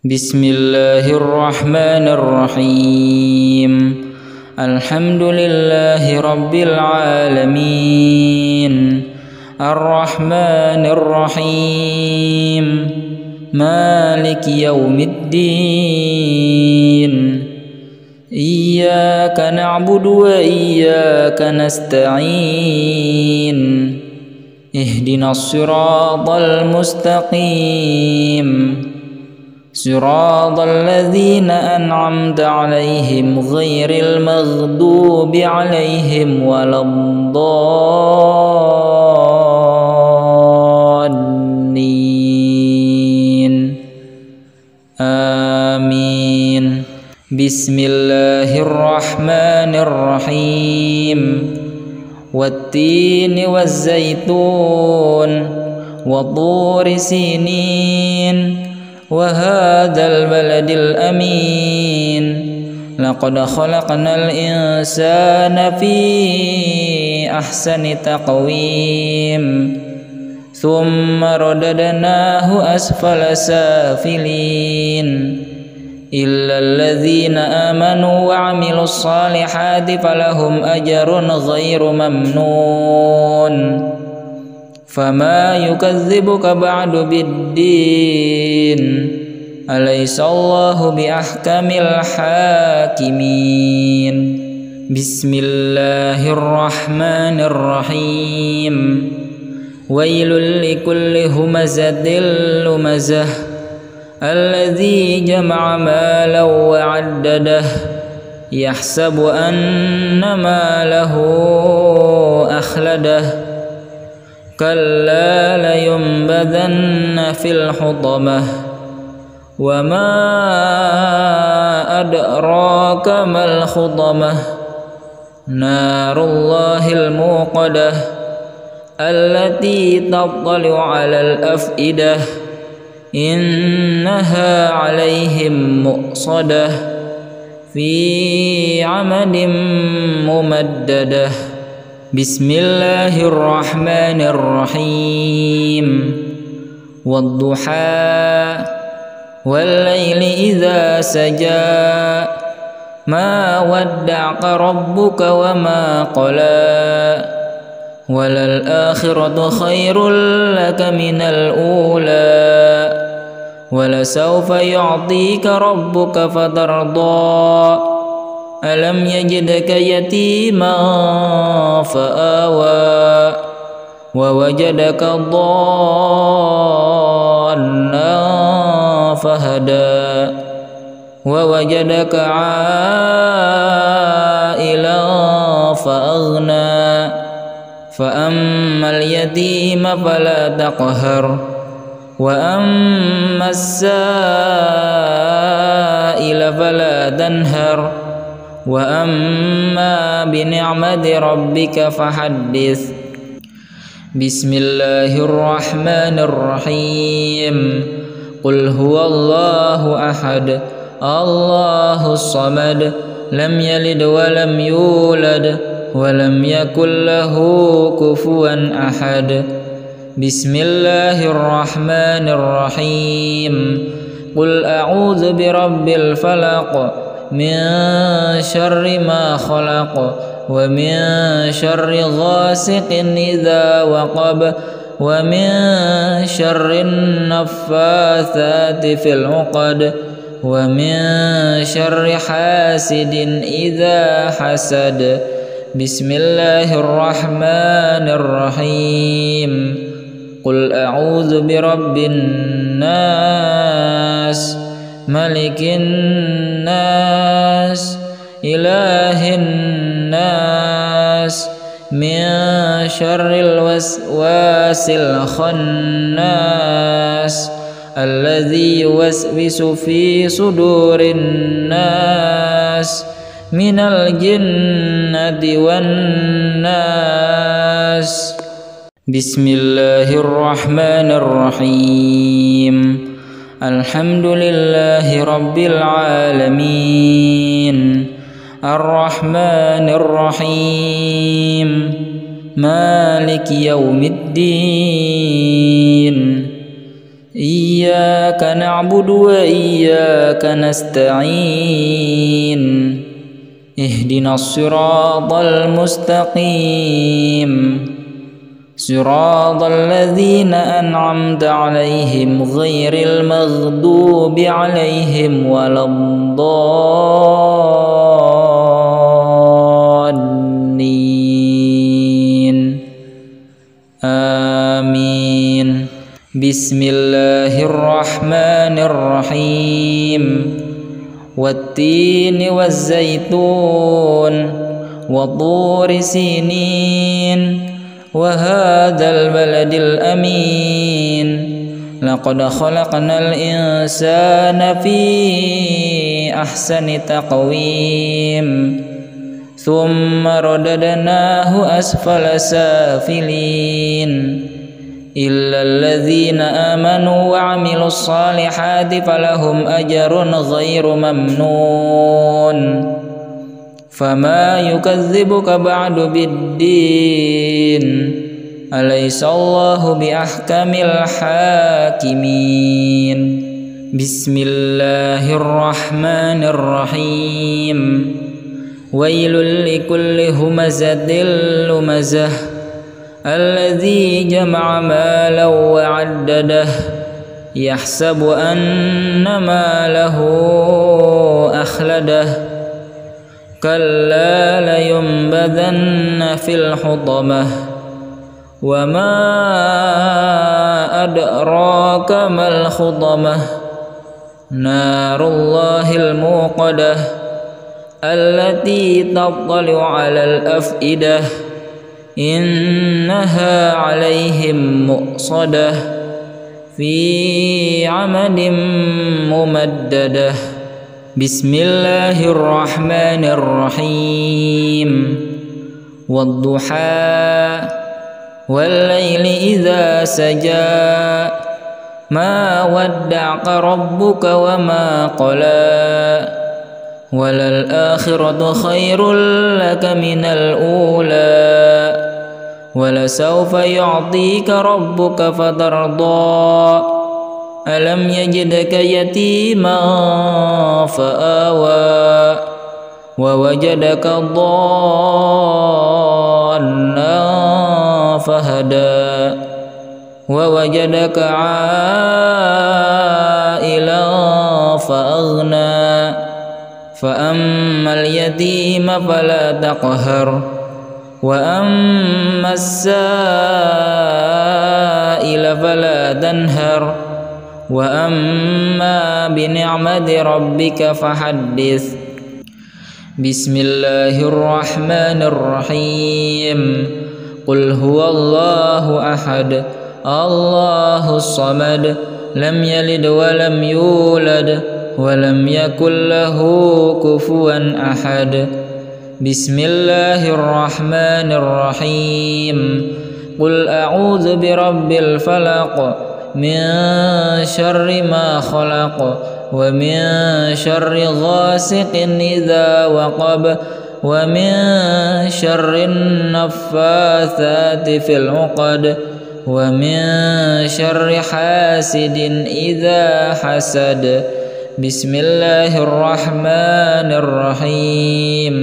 بسم الله الرحمن الرحيم. الحمد لله رب العالمين، الرحمن الرحيم، مالك يوم الدين. إياك نعبد وإياك نستعين، اهدنا الصراط المستقيم، صراط الذين أنعمت عليهم غير المغضوب عليهم ولا الضالين. آمين. بسم الله الرحمن الرحيم. والتين والزيتون وطور سينين وهذا البلد الأمين. لقد خلقنا الإنسان في أحسن تقويم، ثم رددناه أسفل سافلين، إلا الذين آمنوا وعملوا الصالحات فلهم أجر غير ممنون. فما يكذبك بعد بالدين، أليس الله بأحكم الحاكمين. بسم الله الرحمن الرحيم. ويل لكل همزة لمزة، الذي جمع مالا وعدده، يحسب أن ماله أخلده، كلا لينبذن في الحطمة، وما أدراك ما الحطمة، نار الله الموقدة، التي تطلع على الأفئدة، إنها عليهم مؤصدة، في عمد ممددة. بسم الله الرحمن الرحيم. والضحى والليل إذا سجى، ما ودعك ربك وما قلى، وللآخرة خير لك من الأولى، ولسوف يعطيك ربك فترضى. ألم يجدك يتيما فآوى، ووجدك ضالا فهدى، ووجدك عائلا فأغنى. فأما اليتيم فلا تقهر، وأما السائل فلا تنهر، وأما بنعمة ربك فحدث. بسم الله الرحمن الرحيم. قل هو الله أحد، الله الصمد، لم يلد ولم يولد ولم يكن له كفوا أحد. بسم الله الرحمن الرحيم. قل أعوذ برب الفلق، من شر ما خلق، ومن شر غاسق إذا وقب، ومن شر النفاثات في العقد، ومن شر حاسد إذا حسد. بسم الله الرحمن الرحيم. قل أعوذ برب الناس، ملك الناس، إله الناس، من شر الوسواس الخناس، الذي يوسوس في صدور الناس من الجنة والناس. بسم الله الرحمن الرحيم. الحمد لله رب العالمين، الرحمن الرحيم، مالك يوم الدين. إياك نعبد وإياك نستعين اهدنا الصراط المستقيم صراط الذين أنعمت عليهم غير المغضوب عليهم ولا الضالين آمين. بسم الله الرحمن الرحيم والتين والزيتون وطور سينين وهذا البلد الأمين لقد خلقنا الإنسان في أحسن تقويم ثم رددناه أسفل سافلين إلا الذين آمنوا وعملوا الصالحات فلهم أجر غير ممنون فما يكذبك بعد بالدين أليس الله بأحكم الحاكمين. بسم الله الرحمن الرحيم ويل لكل همزة لمزة الذي جمع مالا وعدده يحسب أن ماله أخلده كلا لينبذن في الحطمة وما أدراك ما الحطمة نار الله الموقدة التي تطلع على الأفئدة إنها عليهم مؤصدة في عمد ممددة. بسم الله الرحمن الرحيم والضحى والليل إذا سجى ما ودعك ربك وما قلى وللآخرة خير لك من الأولى ولسوف يعطيك ربك فترضى ألم يجدك يتيما فآوى ووجدك ضالا فهدى ووجدك عائلا فأغنى فأما اليتيم فلا تقهر وأما السائل فلا تنهر وأما بنعمة ربك فحدث. بسم الله الرحمن الرحيم قل هو الله أحد الله الصمد لم يلد ولم يولد ولم يكن له كفوا أحد. بسم الله الرحمن الرحيم قل أعوذ برب الفلق من شر ما خلق ومن شر غاسق إذا وقب ومن شر النفاثات في العقد ومن شر حاسد إذا حسد. بسم الله الرحمن الرحيم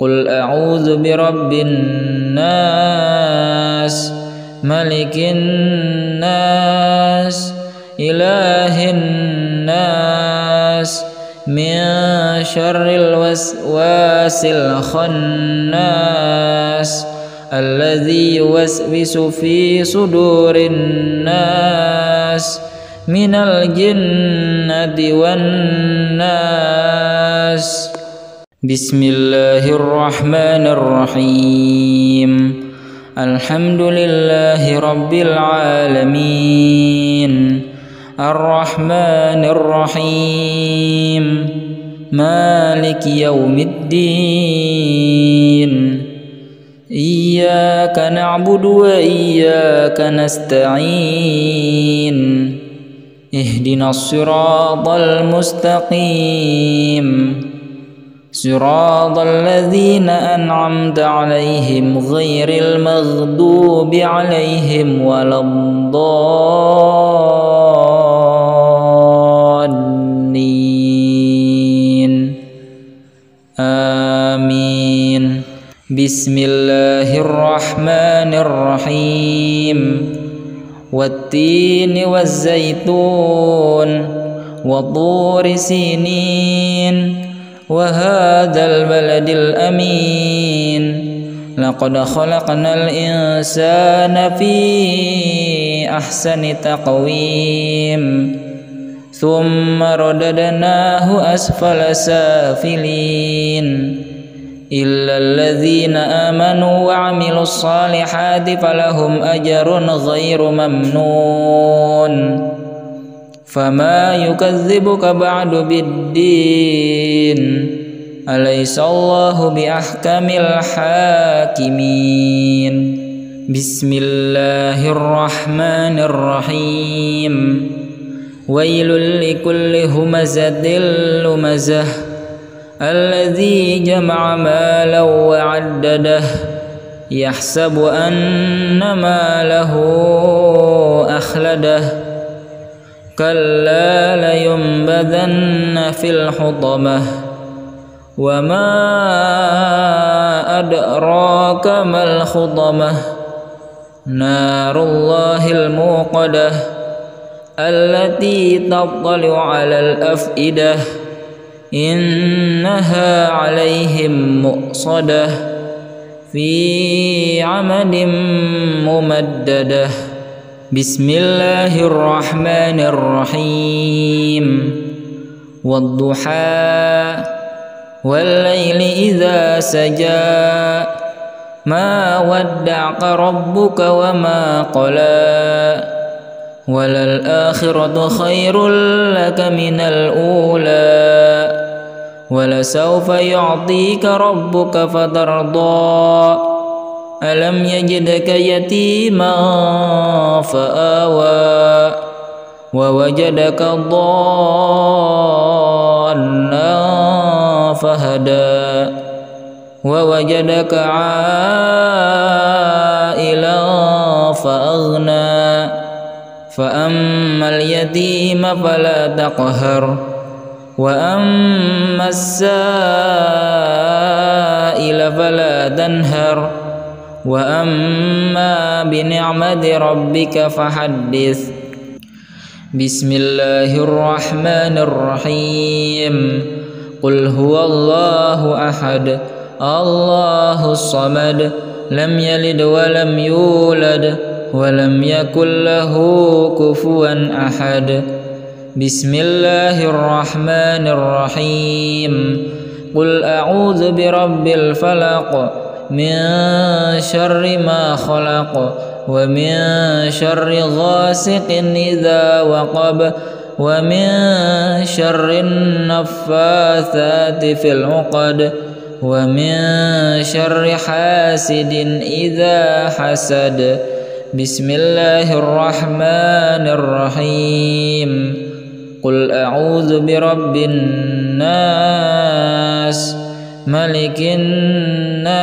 قل أعوذ برب الناس ملك الناس إله الناس من شر الوسواس الخناس الذي يوسوس في صدور الناس من الجنة والناس. بسم الله الرحمن الرحيم الحمد لله رب العالمين الرحمن الرحيم مالك يوم الدين إياك نعبد وإياك نستعين اهدنا الصراط المستقيم صراط الذين أنعمت عليهم غير المغضوب عليهم ولا الضالين آمين. بسم الله الرحمن الرحيم. والتين والزيتون وطور سينين وهذا البلد الأمين. لقد خلقنا الإنسان في أحسن تقويم ثم رددناه أسفل سافلين إلا الذين آمنوا وعملوا الصالحات فلهم أجر غير ممنون. فما يكذبك بعد بالدين أليس الله بأحكم الحاكمين. بسم الله الرحمن الرحيم. ويل لكل همزة لمزة الذي جمع مالا وعدده يحسب أن ماله أخلده كلا لينبذن في الحطمة وما أدراك ما الحطمة نار الله الموقدة التي تطلع على الأفئدة إنها عليهم مؤصدة في عمد ممددة. بسم الله الرحمن الرحيم. والضحى والليل إذا سجى ما ودعك ربك وما قلى وللآخرة خير لك من الأولى ولسوف يعطيك ربك فترضى ألم يجدك يتيما فآوى ووجدك ضالا فهدى ووجدك عائلا فأغنى فأما اليتيم فلا تقهر وأما السائل فلا تنهر وأما بنعمة ربك فحدث. بسم الله الرحمن الرحيم. قل هو الله أحد الله الصمد لم يلد ولم يولد ولم يكن له كفوا أحد. بسم الله الرحمن الرحيم. قل أعوذ برب الفلق من شر ما خلق ومن شر غاسق إذا وقب ومن شر النفاثات في العقد ومن شر حاسد إذا حسد. بسم الله الرحمن الرحيم. قل أعوذ برب الناس ملك الناس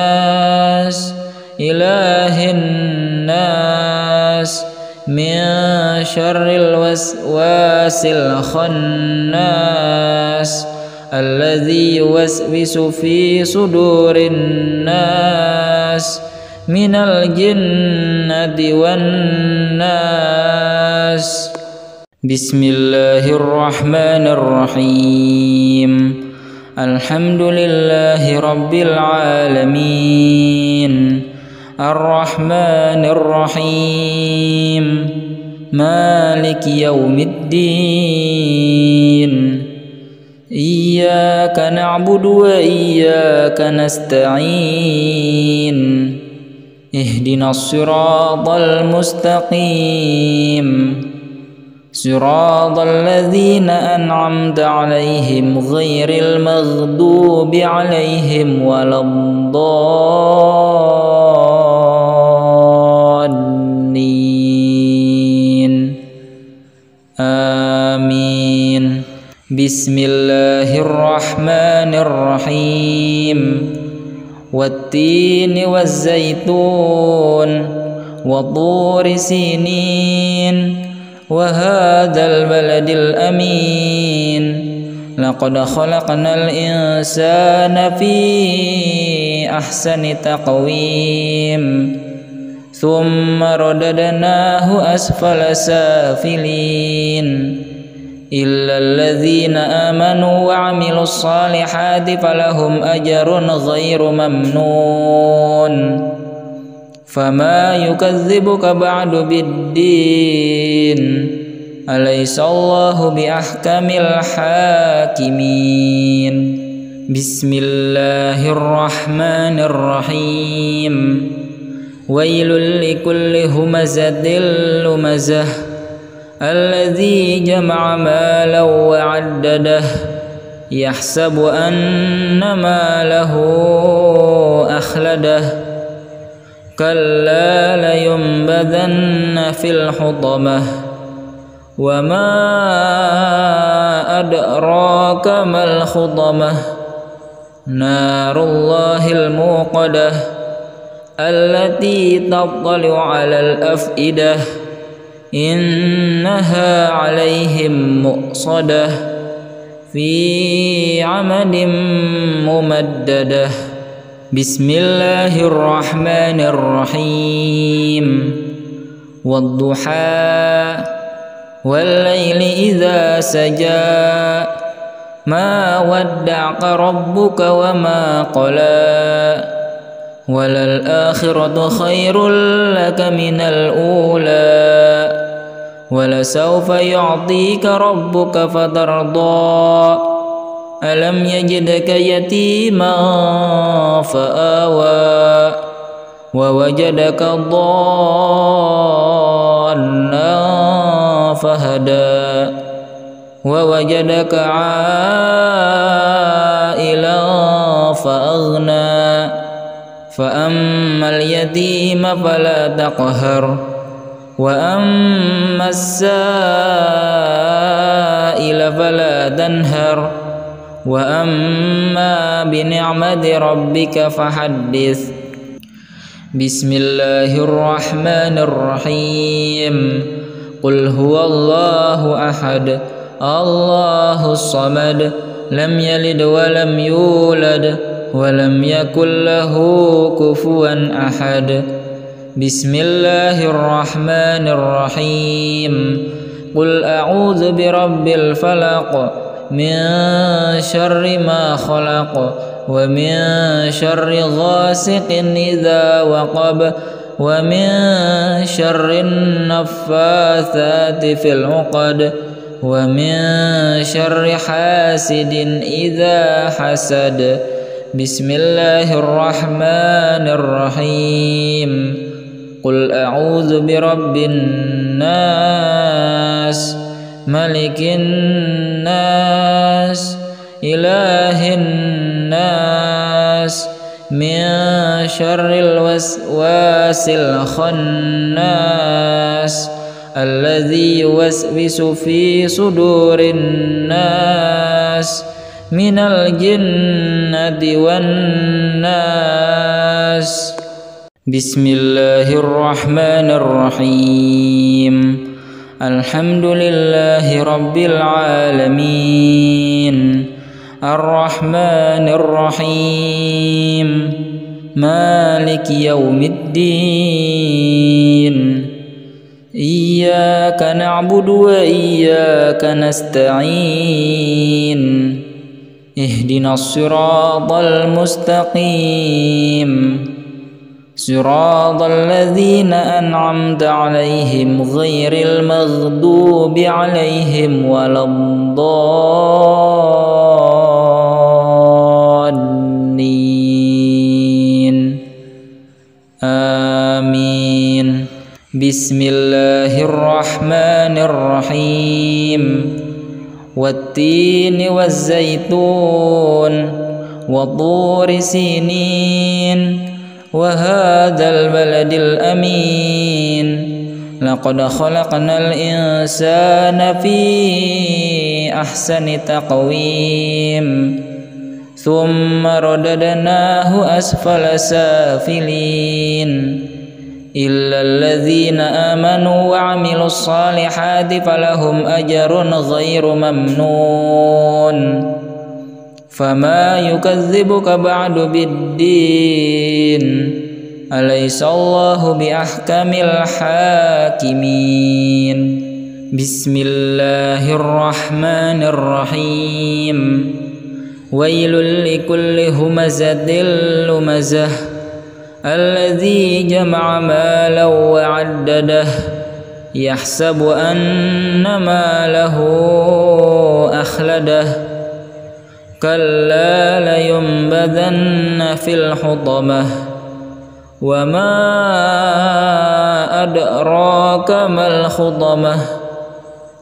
إله الناس من شر الوسواس الخناس الذي يوسوس في صدور الناس من الجنة والناس. بسم الله الرحمن الرحيم. الحمد لله رب العالمين الرحمن الرحيم مالك يوم الدين إياك نعبد وإياك نستعين اهدنا الصراط المستقيم صراط الذين أنعمت عليهم غير المغضوب عليهم ولا الضالين آمين. بسم الله الرحمن الرحيم والتين والزيتون وطور سينين وهذا البلد الأمين لقد خلقنا الإنسان في أحسن تقويم ثم رددناه أسفل سافلين إلا الذين آمنوا وعملوا الصالحات فلهم أجر غير ممنون فما يكذبك بعد بالدين أليس الله بأحكم الحاكمين بسم الله الرحمن الرحيم ويل لكل همزة لمزة الذي جمع مالا وعدده يحسب أن ماله أخلده كلا لينبذن في الحطمة وما أدراك ما الخطمة نار الله الموقدة التي تطلع على الأفئدة إنها عليهم مؤصدة في عمد ممددة بسم الله الرحمن الرحيم والضحى والليل إذا سجى ما ودعك ربك وما قلى وللآخرة خير لك من الأولى ولسوف يعطيك ربك فترضى ألم يجدك يتيما فآوى ووجدك ضالا فهدى ووجدك عائلا فأغنى فأما اليتيم فلا تقهر وأما السائل فلا تنهر وأما بنعمة ربك فحدث بسم الله الرحمن الرحيم قل هو الله أحد الله الصمد لم يلد ولم يولد ولم يكن له كفوا أحد بسم الله الرحمن الرحيم قل أعوذ برب الفلق من شر ما خلق ومن شر غاسق إذا وقب ومن شر النفاثات في العقد ومن شر حاسد إذا حسد بسم الله الرحمن الرحيم قل أعوذ برب الناس ملك الناس إله الناس من شر الوسواس الخناس الذي يوسوس في صدور الناس من الجنة والناس بسم الله الرحمن الرحيم الحمد لله رب العالمين الرحمن الرحيم مالك يوم الدين إياك نعبد وإياك نستعين اهدنا الصراط المستقيم صراط الذين أنعمت عليهم غير المغضوب عليهم ولا الضالين آمين بسم الله الرحمن الرحيم والتين والزيتون وطور سينين وهذا البلد الأمين لقد خلقنا الإنسان في أحسن تقويم ثم رددناه أسفل سافلين إلا الذين آمنوا وعملوا الصالحات فلهم أجر غير ممنون فما يكذبك بعد بالدين أليس الله بأحكم الحاكمين بسم الله الرحمن الرحيم ويل لكل همزة لمزة الذي جمع مالا وعدده يحسب أن ماله أخلده كلا لينبذن في الحطمة وما أدراك ما الحطمة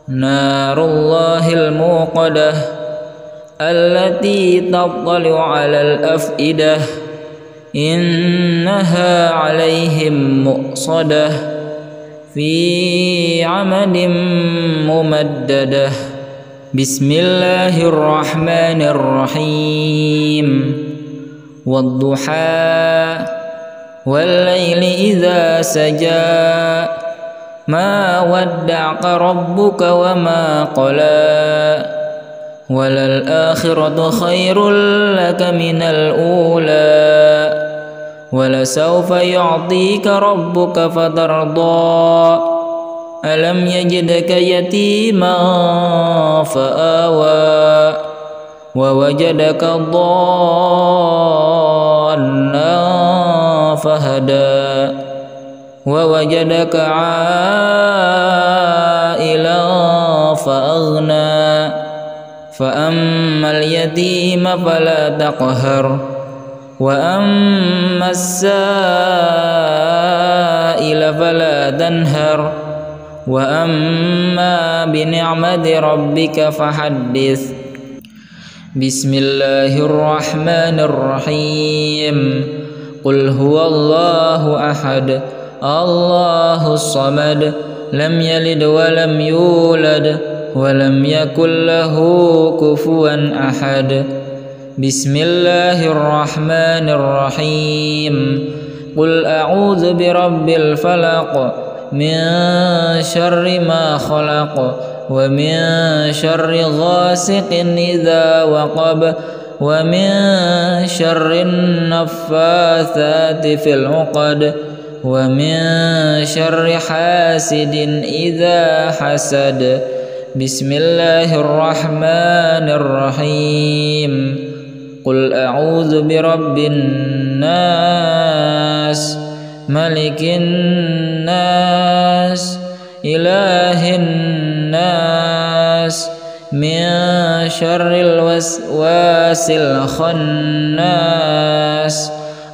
نار الله الموقدة التي تطلع على الأفئدة إنها عليهم مؤصدة في عمد ممددة بسم الله الرحمن الرحيم والضحى والليل إذا سجى ما ودعك ربك وما قلى وللآخرة خير لك من الأولى ولسوف يعطيك ربك فترضى ألم يجدك يتيما فآوى ووجدك ضالا فهدى ووجدك عائلا فأغنى فأما اليتيم فلا تقهر وأما السائل فلا تنهر وأما بنعمة ربك فحدث بسم الله الرحمن الرحيم قل هو الله أحد الله الصمد لم يلد ولم يولد ولم يكن له كفوا أحد بسم الله الرحمن الرحيم قل أعوذ برب الفلق من شر ما خلق ومن شر غاسق إذا وقب ومن شر النفاثات في العقد ومن شر حاسد إذا حسد بسم الله الرحمن الرحيم قل أعوذ برب الناس ملك الناس إله الناس من شر الوسواس الخناس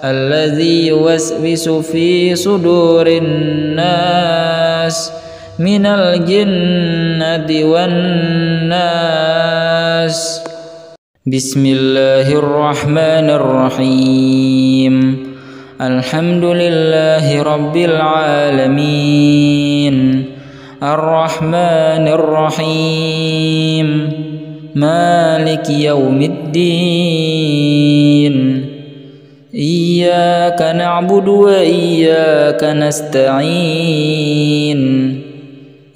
الذي يوسوس في صدور الناس من الجنة والناس بسم الله الرحمن الرحيم الحمد لله رب العالمين الرحمن الرحيم مالك يوم الدين إياك نعبد وإياك نستعين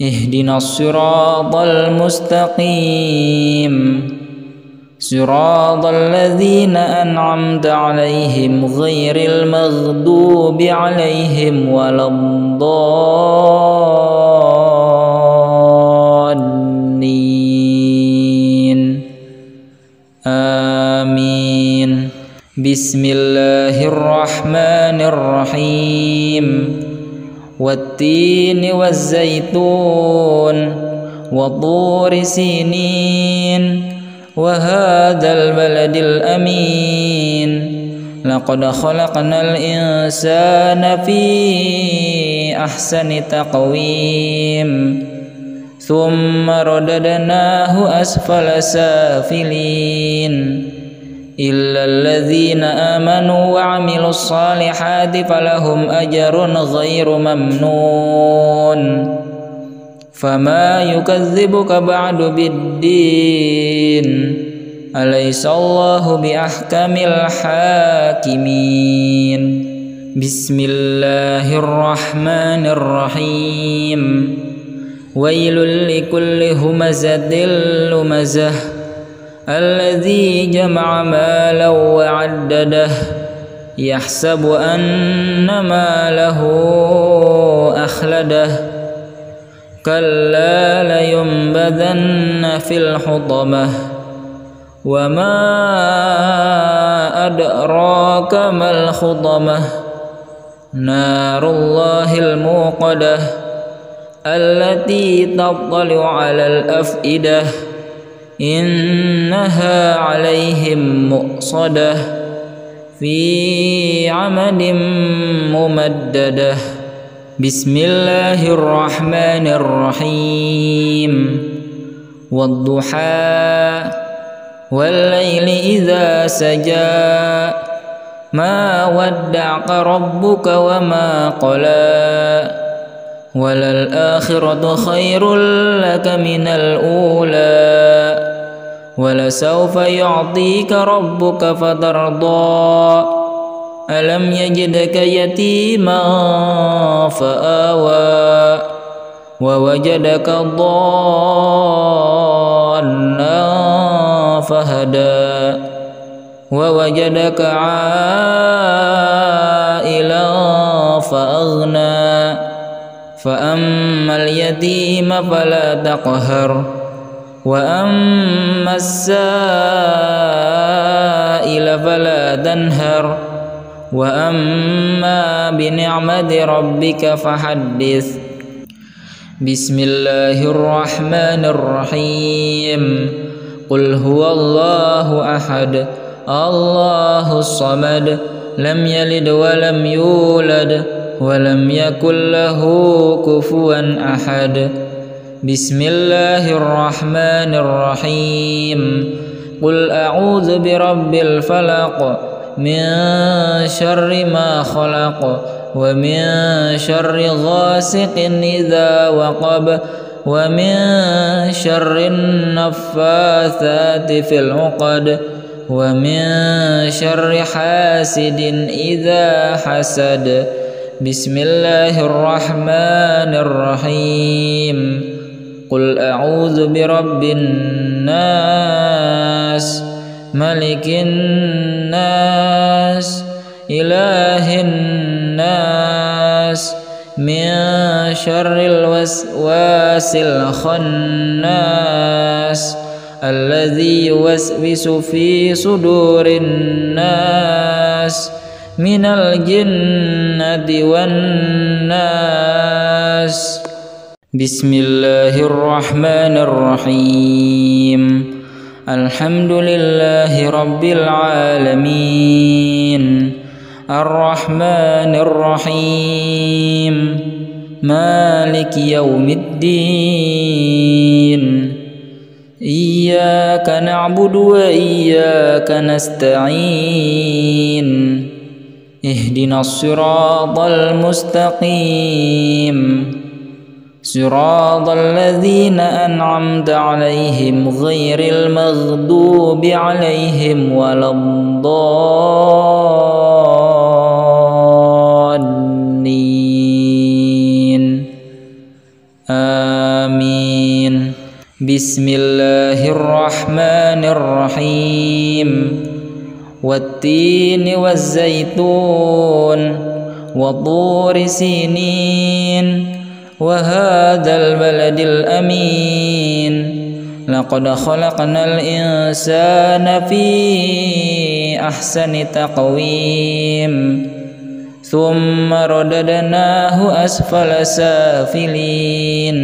اهدنا الصراط المستقيم صراط الذين أنعمت عليهم غير المغضوب عليهم ولا الضالين آمين بسم الله الرحمن الرحيم والتين والزيتون وطور سينين وهذا البلد الأمين لقد خلقنا الإنسان في أحسن تقويم ثم رددناه أسفل سافلين إلا الذين آمنوا وعملوا الصالحات فلهم أجر غير ممنون فما يكذبك بعد بالدين أليس الله بأحكم الحاكمين بسم الله الرحمن الرحيم ويل لكل همزة لمزة الذي جمع مالا وعدده يحسب أن ماله أخلده كلا لينبذن في الحطمة وما أدراك ما الحطمة نار الله الموقدة التي تطلع على الأفئدة إنها عليهم مؤصدة في عمد ممددة بسم الله الرحمن الرحيم والضحى والليل إذا سجى ما ودعك ربك وما قلى وللآخرة خير لك من الأولى ولسوف يعطيك ربك فترضى ألم يجدك يتيما فآوى ووجدك ضالا فهدى ووجدك عائلا فأغنى فأما اليتيم فلا تقهر وأما السائل فلا تنهر وأما بنعمة ربك فحدث بسم الله الرحمن الرحيم قل هو الله أحد الله الصمد لم يلد ولم يولد ولم يكن له كفوا أحد بسم الله الرحمن الرحيم قل أعوذ برب الفلق من شر ما خلق ومن شر غاسق إذا وقب ومن شر النفاثات في العقد ومن شر حاسد إذا حسد بسم الله الرحمن الرحيم قل أعوذ برب الناس ملك الناس إله الناس من شر الوسواس الخناس الذي يوسوس في صدور الناس من الجنة والناس بسم الله الرحمن الرحيم الحمد لله رب العالمين الرحمن الرحيم مالك يوم الدين إياك نعبد وإياك نستعين اهدنا الصراط المستقيم صراط الذين أنعمت عليهم غير المغضوب عليهم ولا الضالين آمين بسم الله الرحمن الرحيم والتين والزيتون وطور سينين وهذا البلد الأمين لقد خلقنا الإنسان في أحسن تقويم ثم رددناه أسفل سافلين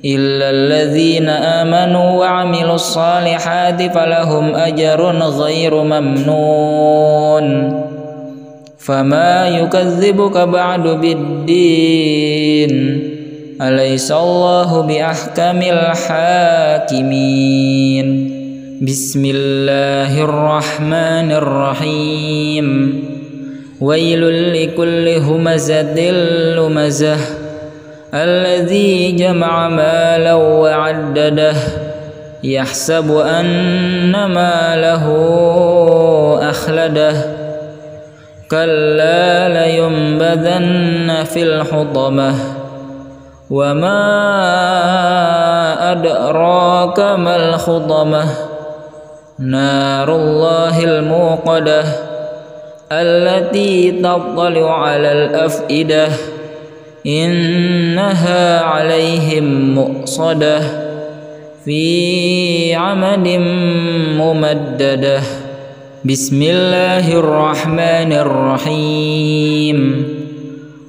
إلا الذين آمنوا وعملوا الصالحات فلهم أجر غير ممنون فما يكذبك بعد بالدين أليس الله بأحكم الحاكمين بسم الله الرحمن الرحيم ويل لكل همزة لمزة الذي جمع مالا وعدده يحسب أن ماله أخلده كلا لينبذن في الحطمة وما أدراك ما الحطمة نار الله الموقدة التي تطلع على الأفئدة إنها عليهم مؤصدة في عمد ممددة بسم الله الرحمن الرحيم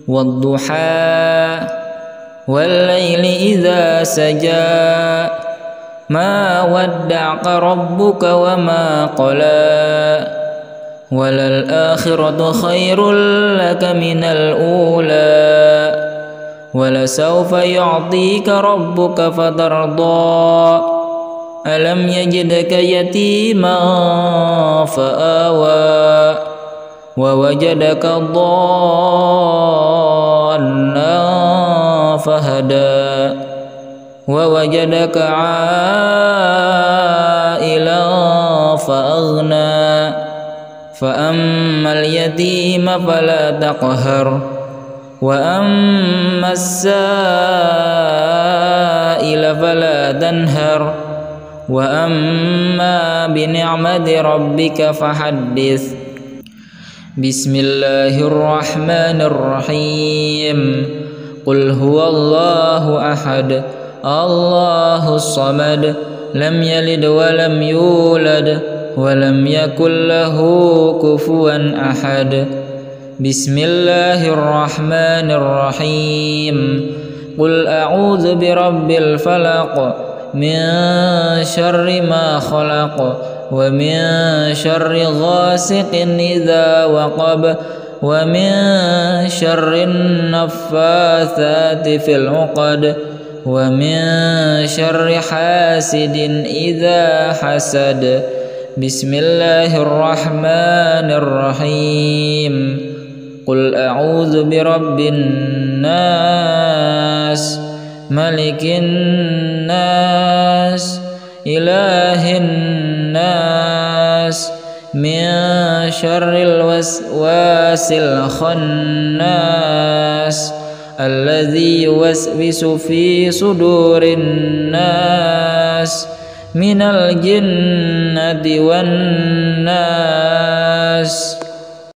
والضحى والليل إذا سجى ما ودعك ربك وما قلى وللآخرة خير لك من الأولى ولسوف يعطيك ربك فترضى ألم يجدك يتيما فآوى ووجدك ضالا فهدى ووجدك عائلا فأغنى فأما اليتيم فلا تقهر وأما السائل فلا تنهر وأما بنعمة ربك فحدث بسم الله الرحمن الرحيم قل هو الله أحد الله الصمد لم يلد ولم يولد ولم يكن له كفوا أحد بسم الله الرحمن الرحيم قل أعوذ برب الفلق من شر ما خلق ومن شر غاسق إذا وقب ومن شر النفاثات في العقد ومن شر حاسد إذا حسد بسم الله الرحمن الرحيم قل أعوذ برب الناس ملك الناس إله الناس من شر الوسواس الخناس الذي يوسوس في صدور الناس من الجنة والناس